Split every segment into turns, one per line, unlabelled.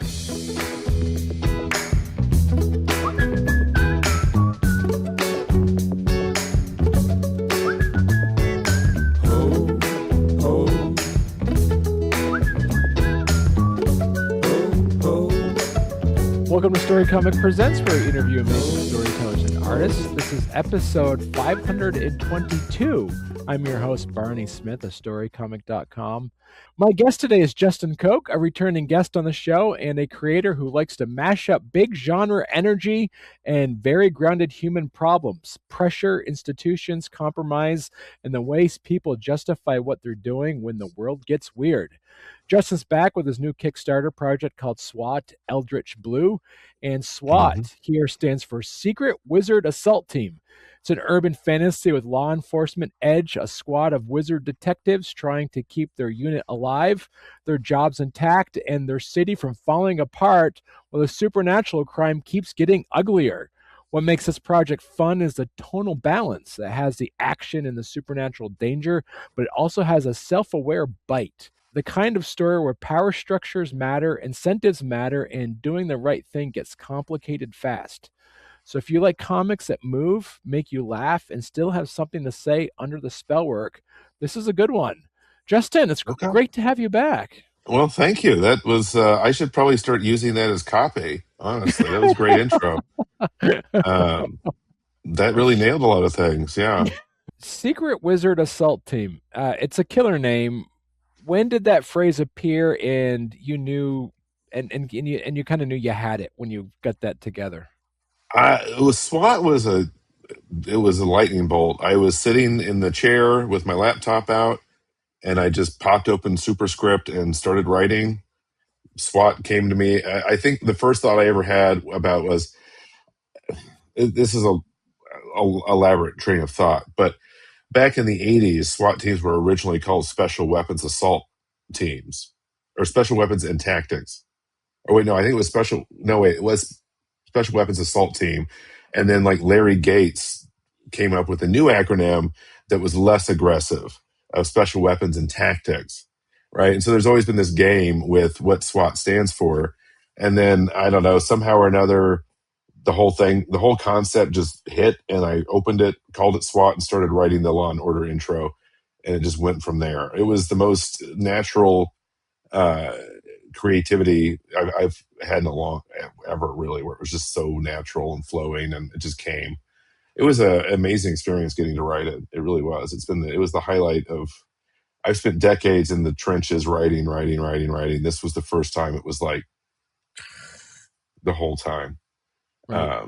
Welcome to Storycomic Presents, where we interview amazing storytellers and artists. This is episode 522. I'm your host, Barney Smith of Storycomic.com. My guest today is Justin Koch, a returning guest on the show and a creator who likes to mash up big genre energy and very grounded human problems, pressure, institutions, compromise, and the ways people justify what they're doing when the world gets weird. Justin's back with his new Kickstarter project called SWAT, Eldritch Blue. And SWAT here stands for Secret Wizard Assault Team. It's an urban fantasy with law enforcement edge, a squad of wizard detectives trying to keep their unit alive, their jobs intact, and their city from falling apart while the supernatural crime keeps getting uglier. What makes this project fun is the tonal balance that has the action and the supernatural danger, but it also has a self-aware bite. The kind of story where power structures matter, incentives matter, and doing the right thing gets complicated fast. So if you like comics that move, make you laugh, and still have something to say under the spell work, this is a good one. Justin, it's great to have you back.
Well, thank you. That was, I should probably start using that as copy, honestly. That was a great intro. That really nailed a lot of things, yeah.
Secret Wizard Assault Team. It's a killer name. When did that phrase appear, and you knew, and you kind of knew you had it when you got that together?
SWAT was a lightning bolt. I was sitting in the chair with my laptop out, and I just popped open Superscript and started writing. SWAT came to me. I think the first thought I ever had about was, this is a elaborate train of thought, but back in the 80s, SWAT teams were originally called Special Weapons Assault Teams, or Special Weapons and Tactics. Or wait, no, I think it was Special Weapons Assault Team. And then like Larry Gates came up with a new acronym that was less aggressive, of Special Weapons and Tactics, right? And so there's always been this game with what SWAT stands for. And then, I don't know, somehow or another, the whole concept just hit, and I opened it, called it SWAT, and started writing the Law and Order intro, and it just went from there. It was the most natural creativity I've had in a long ever, really, where it was just so natural and flowing, and it just came. It was an amazing experience getting to write it. It really was. It was the highlight of. I've spent decades in the trenches writing. This was the first time it was like the whole time.
Right.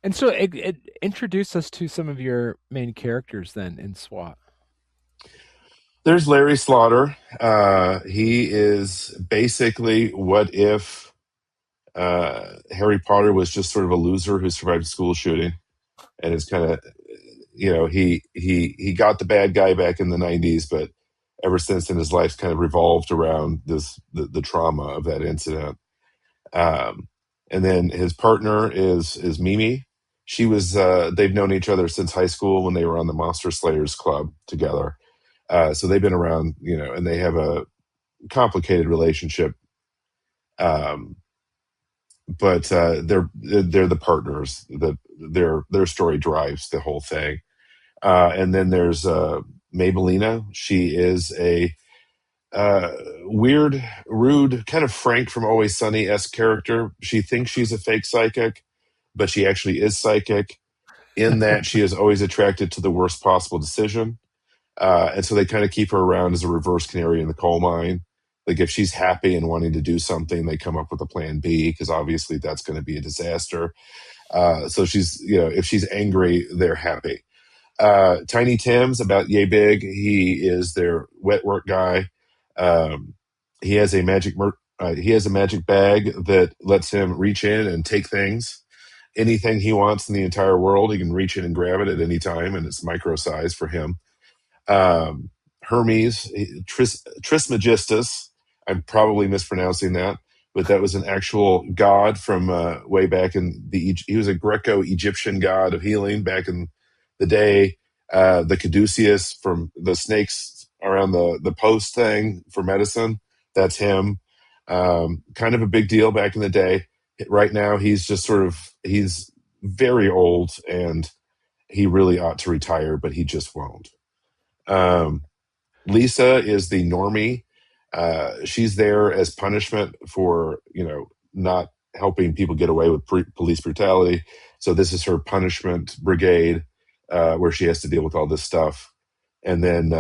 And so it introduced us to some of your main characters then in SWAT.
There's Larry Slaughter. He is basically what if Harry Potter was just sort of a loser who survived a school shooting, and it's kind of, he got the bad guy back in the 90s, but ever since then his life's kind of revolved around the trauma of that incident. And then his partner is Mimi. She was they've known each other since high school when they were on the Monster Slayers Club together. So they've been around, and they have a complicated relationship. But they're the partners. Their story drives the whole thing. And then there's Maybellina. She is a weird, rude, kind of Frank from Always Sunny-esque character. She thinks she's a fake psychic, but she actually is psychic, in that she is always attracted to the worst possible decision. And so they kind of keep her around as a reverse canary in the coal mine. Like if she's happy and wanting to do something, they come up with a plan B, because obviously that's going to be a disaster. So she's, if she's angry, they're happy. Tiny Tim's about yay big. He is their wet work guy. He has a magic bag that lets him reach in and take things, anything he wants in the entire world. He can reach in and grab it at any time, and it's micro size for him. Hermes Trismegistus. I'm probably mispronouncing that, but that was an actual god from way back in he was a Greco-Egyptian god of healing back in the day. The caduceus from the snakes around the post thing for medicine. That's him. Kind of a big deal back in the day. Right now, he's very old and he really ought to retire, but he just won't. Lisa is the normie. She's there as punishment for, not helping people get away with police brutality. So this is her punishment brigade, where she has to deal with all this stuff. And then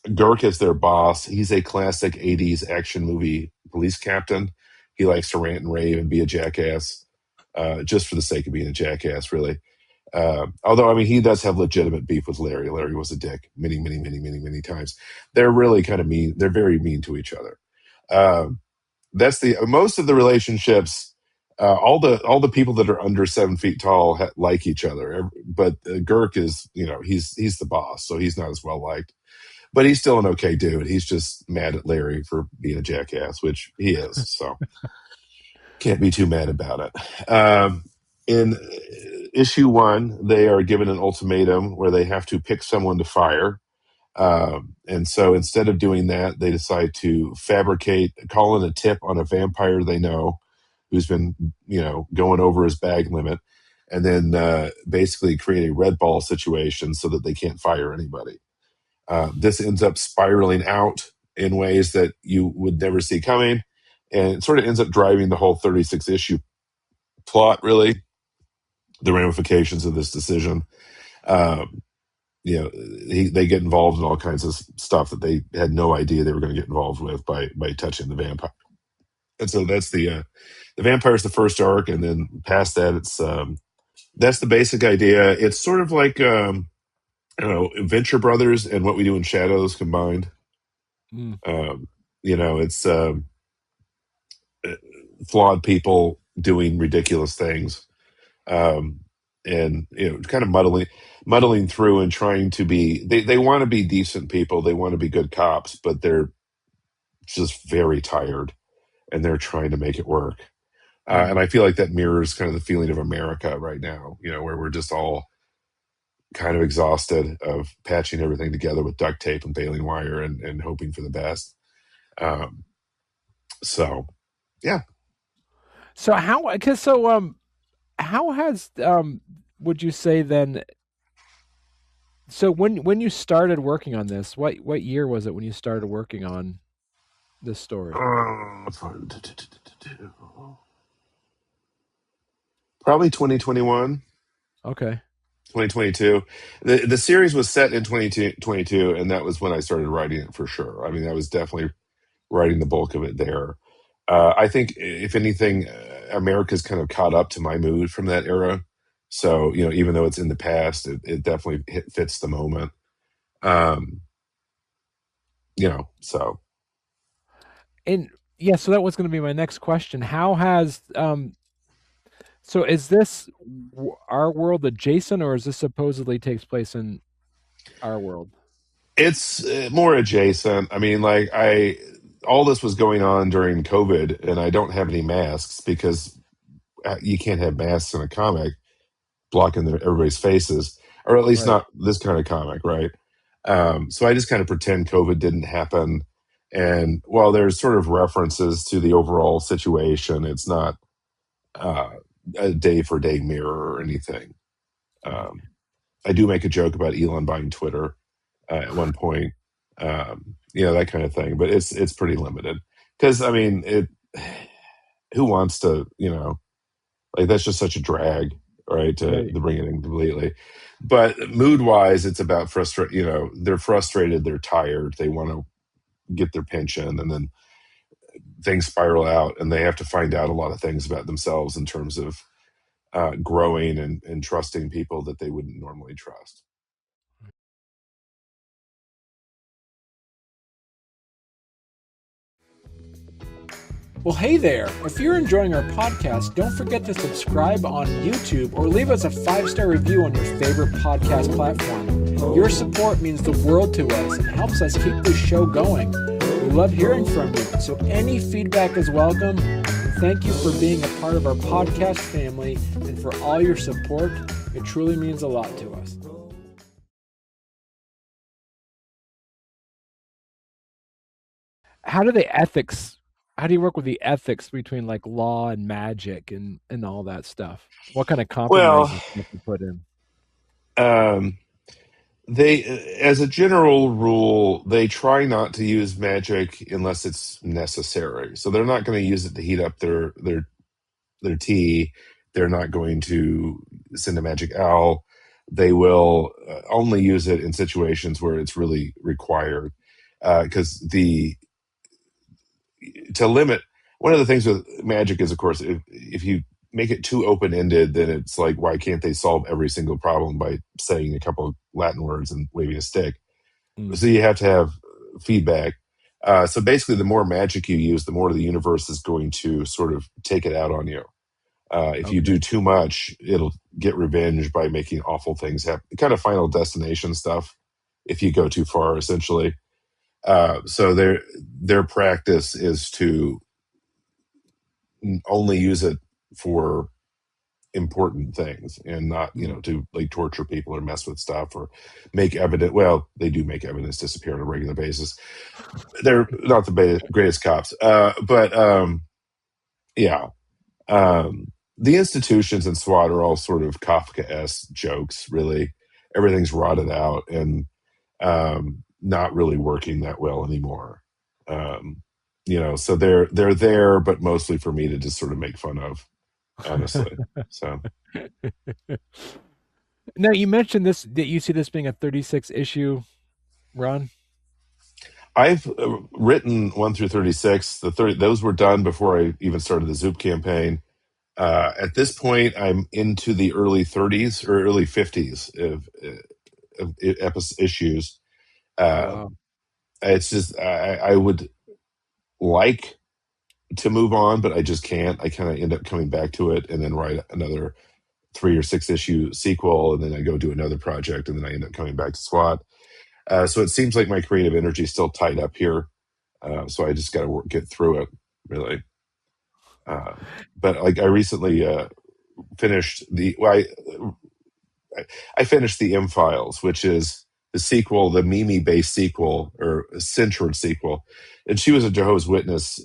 Girk is their boss. He's a classic 80s action movie police captain. He likes to rant and rave and be a jackass, just for the sake of being a jackass, really. Although, I mean, he does have legitimate beef with Larry. Larry was a dick many, many, many, many, many times. They're really kind of mean. They're very mean to each other. That's most of the relationships. All the people that are under 7 feet tall like each other. But Girk is, he's the boss, so he's not as well liked. But he's still an okay dude. He's just mad at Larry for being a jackass, which he is. So can't be too mad about it. In issue 1, they are given an ultimatum where they have to pick someone to fire. And so instead of doing that, they decide to call in a tip on a vampire they know who's been, going over his bag limit, and then basically create a red ball situation so that they can't fire anybody. This ends up spiraling out in ways that you would never see coming. And it sort of ends up driving the whole 36 issue plot, really, the ramifications of this decision. They get involved in all kinds of stuff that they had no idea they were going to get involved with by touching the vampire. And so that's the vampire's the first arc, and then past that, it's that's the basic idea. It's sort of like Venture Brothers and What We Do in Shadows combined. It's flawed people doing ridiculous things, and kind of muddling through and trying to be. They want to be decent people. They want to be good cops, but they're just very tired, and they're trying to make it work. And I feel like that mirrors kind of the feeling of America right now. Where we're just all kind of exhausted of patching everything together with duct tape and baling wire and hoping for the best. So, yeah.
So how has would you say then? So when you started working on this, what year was it when you started working on this story?
Probably 2021.
Okay.
2022. The series was set in 2022, and that was when I started writing it for sure. I mean, I was definitely writing the bulk of it there. I think, if anything, America's kind of caught up to my mood from that era. So, even though it's in the past, it definitely fits the moment. So.
And yeah, so that was going to be my next question. How has so is this our world adjacent, or is this supposedly takes place in our world?
It's more adjacent. I mean, all this was going on during COVID, and I don't have any masks because you can't have masks in a comic blocking everybody's faces, or at least
Right.
not this kind of comic, right? So I just kind of pretend COVID didn't happen. And while there's sort of references to the overall situation, it's not a day for day mirror or anything. I do make a joke about Elon buying Twitter at one point, that kind of thing, but it's pretty limited because, I mean, who wants to, that's just such a drag, right? To bring it in completely. But mood wise, it's about they're frustrated, they're tired, they want to get their pension, and then things spiral out, and they have to find out a lot of things about themselves in terms of growing and trusting people that they wouldn't normally trust.
Well, hey there. If you're enjoying our podcast, don't forget to subscribe on YouTube or leave us a 5-star review on your favorite podcast platform. Your support means the world to us and helps us keep this show going. We love hearing from you, so any feedback is welcome. Thank you for being a part of our podcast family and for all your support. It truly means a lot to us. How do the ethics how do you work with the ethics between like law and magic and all that stuff? What kind of
Well,
compromises do you have to put in?
um, they, as a general rule, they try not to use magic unless it's necessary. So they're not going to use it to heat up their tea. They're not going to send a magic owl. They will only use it in situations where it's really required. Because the to limit one of the things with magic is, of course, if you make it too open ended, then it's like, why can't they solve every single problem by saying a couple of Latin words and waving a stick?
Mm,
So you have to have feedback. So basically, the more magic you use, the more the universe is going to sort of take it out on you. If you
okay.
do too much, it'll get revenge by making awful things happen. Kind of Final Destination stuff. If you go too far, essentially. So their practice is to only use it for important things and not,
Mm.
to like torture people or mess with stuff or make evidence. Well, they do make evidence disappear on a regular basis. They're not the greatest cops, but yeah. The institutions in SWAT are all sort of Kafka-esque jokes. Really, everything's rotted
Mm.
out and not really working that well anymore. Um, so they're there, but mostly for me to just sort of make fun of, honestly. So
Now you mentioned this that you see this being a 36 issue run.
I've written 1 through 36. The 30 those were done before I even started the Zoop campaign. At this point, I'm into the early 30s or early 50s of issues.
Oh
Uh,
wow.
it's just I would like to move on, but I just can't. I kind of end up coming back to it and then write another 3 or 6 issue sequel, and then I go do another project, and then I end up coming back to SWAT. So it seems like my creative energy is still tied up here. So I just got to get through it, really. But like I recently finished I finished the M Files, which is the sequel, the Mimi based sequel or censored sequel. And she was a Jehovah's Witness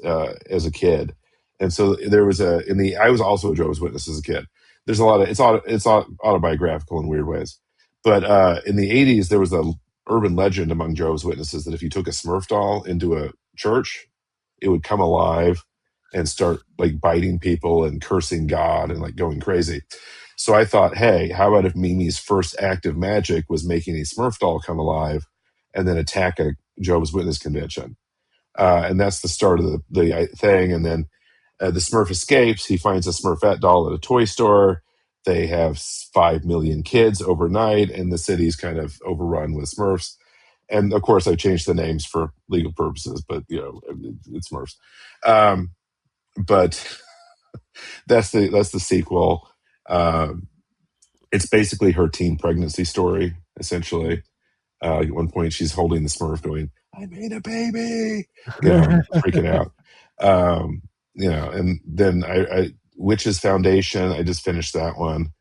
as a kid, and so there was I was also a Jehovah's Witness as a kid. There's a lot of it's autobiographical in weird ways, but in the '80s there was a urban legend among Jehovah's Witnesses that if you took a Smurf doll into a church, it would come alive and start like biting people and cursing God and like going crazy. So I thought, hey, how about if Mimi's first act of magic was making a Smurf doll come alive and then attack a Jehovah's Witness convention? And that's the start of the thing. And then the Smurf escapes. He finds a Smurfette doll at a toy store. They have 5 million kids overnight, and the city's kind of overrun with Smurfs. And of course, I changed the names for legal purposes, but it's Smurfs. Um, but that's the sequel. Um, it's basically her teen pregnancy story, essentially. At one point, she's holding the Smurf, going, "I made a baby," freaking out. And then I Witch's Foundation. I just finished that one.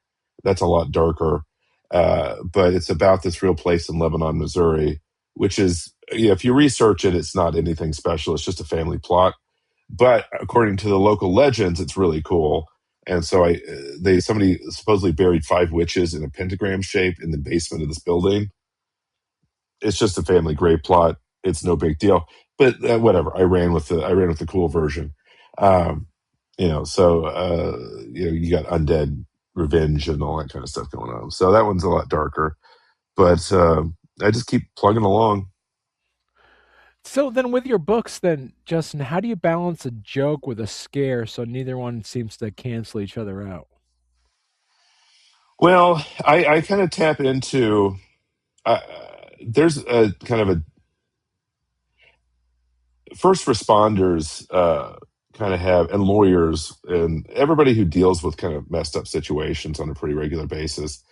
That's a lot darker, but it's about this real place in Lebanon, Missouri, which is, if you research it, it's not anything special. It's just a family plot. But according to the local legends, it's really cool. And so somebody supposedly buried 5 witches in a pentagram shape in the basement of this building. It's just a family grave plot. It's no big deal. But whatever. I ran with the cool version. Um, you got undead revenge and all that kind of stuff going on. So that one's a lot darker. But I just keep plugging along.
So then with your books then, Justin, how do you balance a joke with a scare so neither one seems to cancel each other out?
Well, I kind of tap into. Uh, there's a kind of a first responders kind of have, and lawyers and everybody who deals with kind of messed up situations on a pretty regular basis.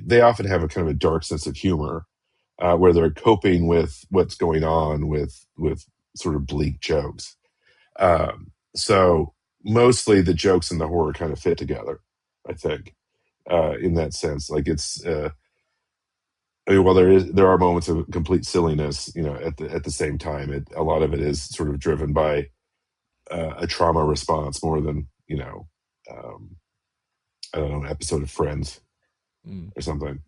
They often have a kind of a dark sense of humor where they're coping with what's going on with sort of bleak jokes. So mostly the jokes and the horror kind of fit together, I think, in that sense. Like it's. I mean, while there are moments of complete silliness, at the same time, a lot of it is sort of driven by a trauma response more than um, I don't know, an episode of Friends
Mm.
or something.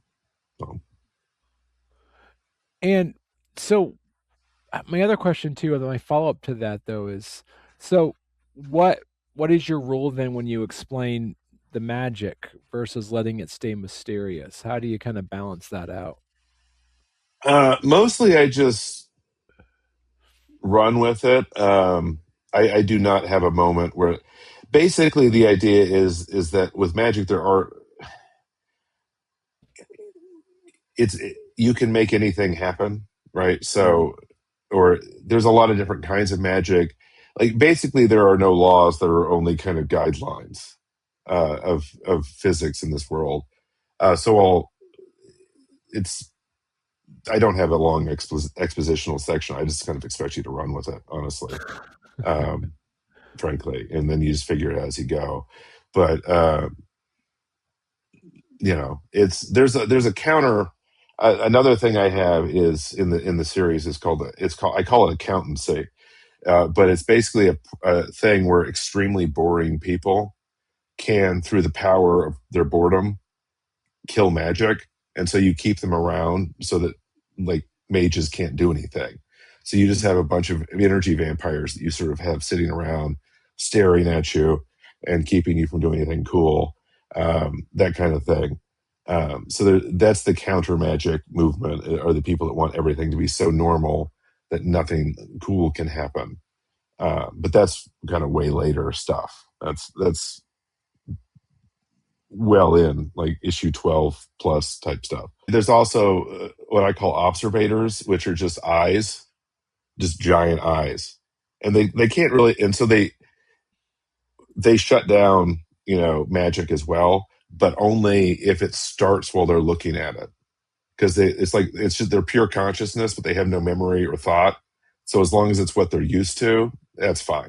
So,
And so my other question too, or my follow up to that though, is so what what is your rule then when you explain the magic versus letting it stay mysterious? How do you kind of balance that out?
mostly I just run with it. I do not have a moment where basically the idea is that with magic there are it's you can make anything happen, right?
Mm,
So or there's a lot of different kinds of magic. Like basically there are no laws, there are only kind of guidelines of physics in this world. So I'll it's I don't have a long expositional section. I just kind of expect you to run with it, honestly, um, frankly, and then you just figure it out as you go. But it's there's a counter. Another thing I have is in the series is called I call it accountancy, but it's basically a thing where extremely boring people can, through the power of their boredom, kill magic, and so you keep them around so that like mages can't do anything. So you just
mm,
have a bunch of energy vampires that you sort of have sitting around staring at you and keeping you from doing anything cool, that kind of thing. So that's the counter magic movement, are the people that want everything to be so normal that nothing cool can happen. But that's kind of way later stuff. That's well in like issue 12 plus type stuff. There's also what I call observators, which are just eyes, just giant eyes, and they can't really, and so they shut down magic as well, but only if it starts while they're looking at it, because it's like it's just their pure consciousness, but they have no memory or thought. So as long as it's what they're used to, that's fine.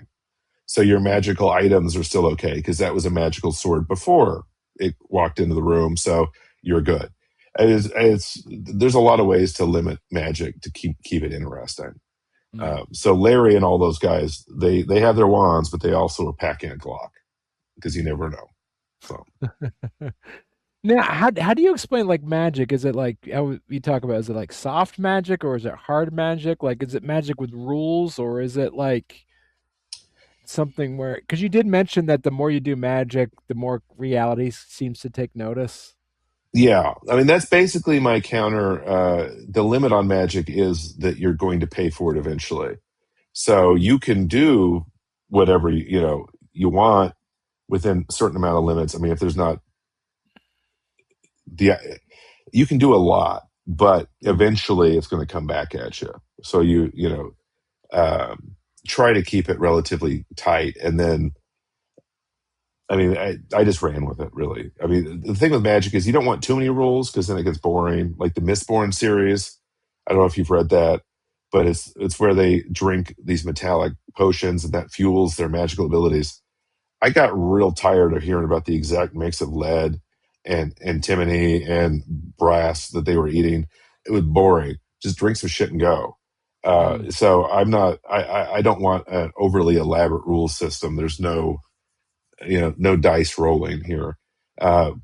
So your magical items are still okay because that was a magical sword before it walked into the room. So you're good. There's a lot of ways to limit magic to keep it interesting.
mm.
So Larry and all those guys, they have their wands, but they also are packing a Glock because you never know. So
Now, how do you explain like magic? Is it like how you talk about? Is it like soft magic or is it hard magic? Like, is it magic with rules or is it like something where? Because you did mention that the more you do magic, the more reality seems to take notice.
yeah, I mean that's basically my counter. The limit on magic is that you're going to pay for it eventually. So you can do whatever you want within a certain amount of limits. I mean, if there's not the you can do a lot, but
Mm,
eventually it's going to come back at you. So try to keep it relatively tight, and then I mean, I just ran with it, really. I mean, the thing with magic is you don't want too many rules because then it gets boring. Like the Mistborn series, I don't know if you've read that, but it's where they drink these metallic potions and that fuels their magical abilities. I got real tired of hearing about the exact mix of lead and antimony and brass that they were eating. It was boring. Just drink some shit and go.
mm,
So I'm not. I don't want an overly elaborate rule system. There's no dice rolling here.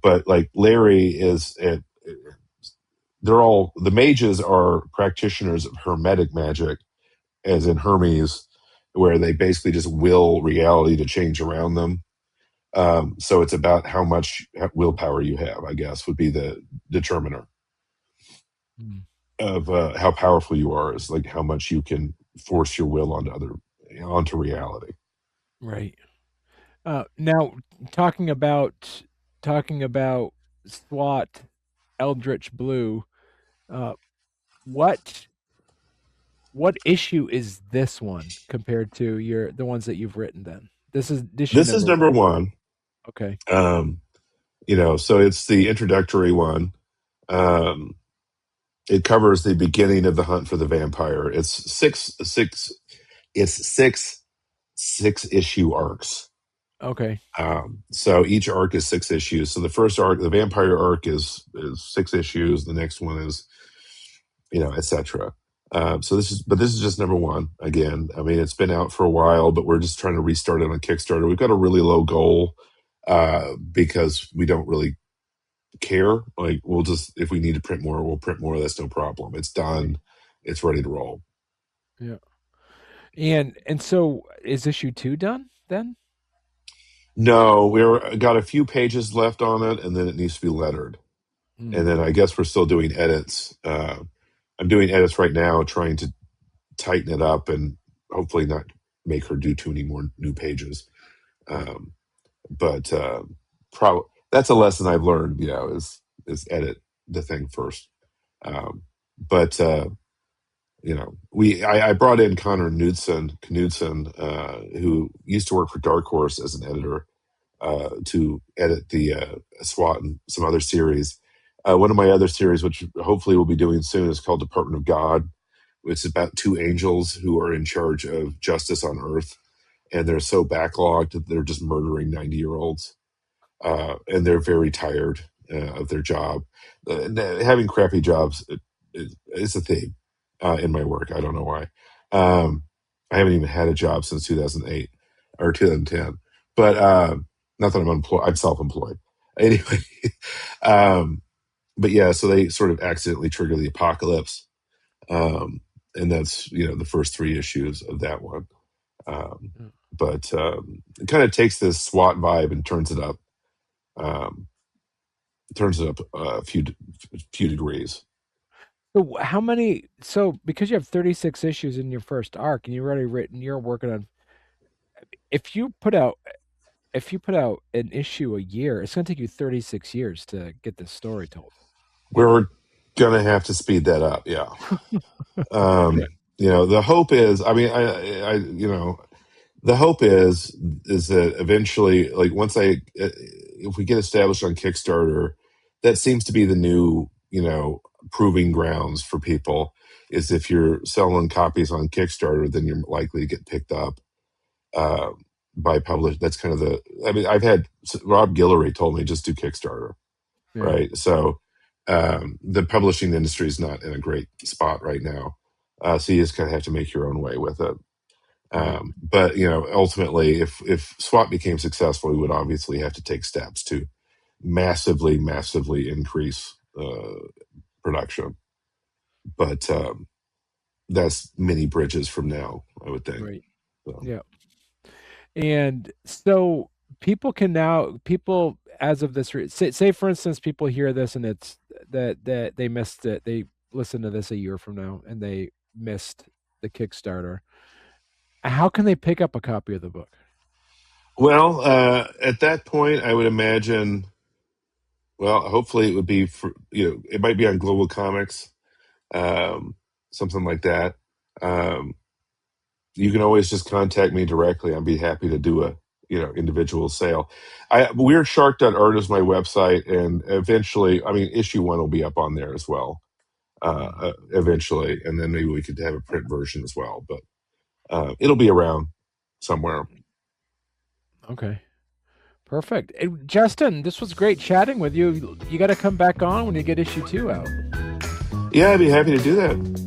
But like Larry they're all the mages are practitioners of hermetic magic, as in Hermes, where they basically just will reality to change around them. So it's about how much willpower you have, I guess, would be the determiner
mm.
of how powerful you are. Is like how much you can force your will onto reality.
Right. Now, talking about talking about SWAT, Eldritch Blue. Uh, what what issue is this one compared to the ones that you've written? Then this is issue
This is
number
number
one.
one.
Okay.
Um, so it's the introductory one. Um, it covers the beginning of the hunt for the vampire. It's six issue arcs.
Okay.
So each arc is 6 issues. So the first arc, the vampire arc, is 6 issues. The next one is etc. This is just number one. Again, I mean, it's been out for a while, but we're just trying to restart it on Kickstarter. We've got a really low goal because we don't really care. Like, we'll just, if we need to print more, we'll print more. That's no problem. It's done. It's ready to roll.
Yeah. And so is issue 2 done then?
No, we're got a few pages left on it, and then it needs to be lettered. And then I guess we're still doing edits. I'm doing edits right now, trying to tighten it up and hopefully not make her do too many more new pages. But that's a lesson I've learned. Is edit the thing first. But I brought in Connor Knudsen, who used to work for Dark Horse as an editor, to edit the SWAT and some other series. One of my other series, which hopefully we'll be doing soon, is called Department of God. It's about two angels who are in charge of justice on Earth, and they're so backlogged that they're just murdering 90-year-olds, and they're very tired of their job. Having crappy jobs is a theme in my work. I don't know why. I haven't even had a job since 2008 or 2010, but not that I'm unemployed. I'm self-employed anyway. But yeah, so they sort of accidentally trigger the apocalypse. And that's the first 3 issues of that one. But it kind of takes this SWAT vibe and turns it up a few degrees.
So how many? So because you have 36 issues in your first arc, and you're working on. If you put out an issue a year, it's going to take you 36 years to get this story told.
We're gonna have to speed that up. Yeah.
Okay.
The hope is. I mean, the hope is that eventually, like, if we get established on Kickstarter, that seems to be the new, proving grounds for people. Is if you're selling copies on Kickstarter, then you're likely to get picked up by publish. That's kind of I've had Rob Guillory told me just do Kickstarter,
Yeah.
right? So the publishing industry is not in a great spot right now, so you just kind of have to make your own way with it. But ultimately, if SWAT became successful, we would obviously have to take steps to massively increase production. But that's many bridges from now, I would think.
Right.
So.
Yeah. And so people as of this, say for instance, people hear this and it's that they missed it. They listen to this a year from now and they missed the Kickstarter. How can they pick up a copy of the book?
Well, at that point, I would imagine. Well, hopefully, it would be it might be on Global Comics, something like that. You can always just contact me directly. I'd be happy to do a individual sale. WeirdShark.art is my website, and eventually, I mean, issue 1 will be up on there as well. Eventually, and then maybe we could have a print version as well. But it'll be around somewhere.
Okay. Perfect. Hey, Justin, this was great chatting with you. You got to come back on when you get issue 2 out.
Yeah, I'd be happy to do that.